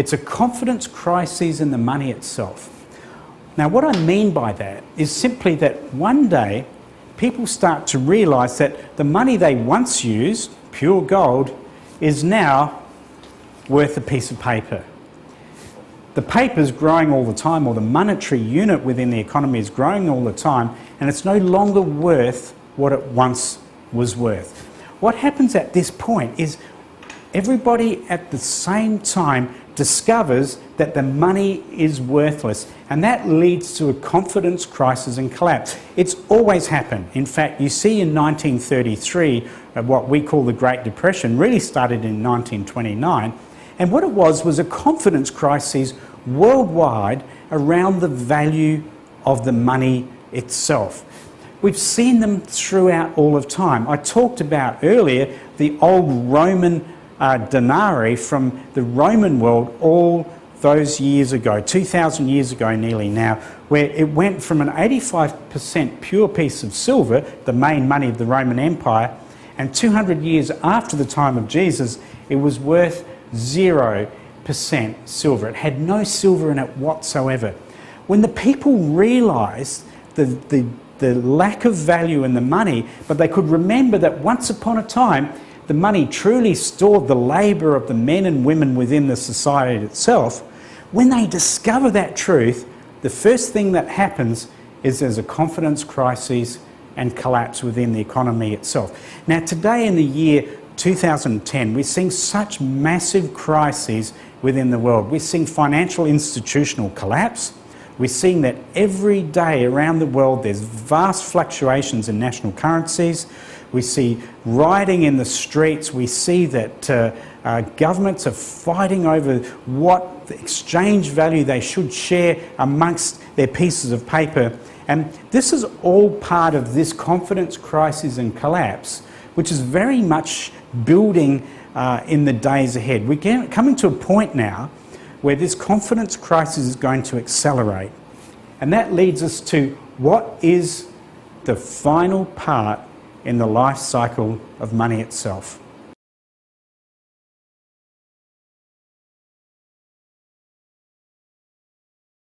It's a confidence crisis in the money itself. Now, what I mean by that is simply that one day people start to realise that the money they once used, pure gold, is now worth a piece of paper. The paper's growing all the time, or the monetary unit within the economy is growing all the time, and it's no longer worth what it once was worth. What happens at this point is everybody at the same time discovers that the money is worthless, and that leads to a confidence crisis and collapse. It's always happened. In fact, you see in 1933, what we call the Great Depression really started in 1929, and what it was a confidence crisis worldwide around the value of the money itself. We've seen them throughout all of time. I talked about earlier the old Roman denarii from the Roman world all those years ago, 2,000 years ago nearly now, where it went from an 85% pure piece of silver, the main money of the Roman Empire, and 200 years after the time of Jesus, it was worth 0% silver. It had no silver in it whatsoever. When the people realised the lack of value in the money, but they could remember that once upon a time, the money truly stored the labour of the men and women within the society itself. When they discover that truth, the first thing that happens is there's a confidence crisis and collapse within the economy itself. Now, today in the year 2010, we're seeing such massive crises within the world. We're seeing financial institutional collapse. We're seeing that every day around the world there's vast fluctuations in national currencies. We see rioting in the streets. We see that governments are fighting over what the exchange value they should share amongst their pieces of paper. And this is all part of this confidence crisis and collapse, which is very much building in the days ahead. We're coming to a point now where this confidence crisis is going to accelerate. And that leads us to what is the final part in the life cycle of money itself.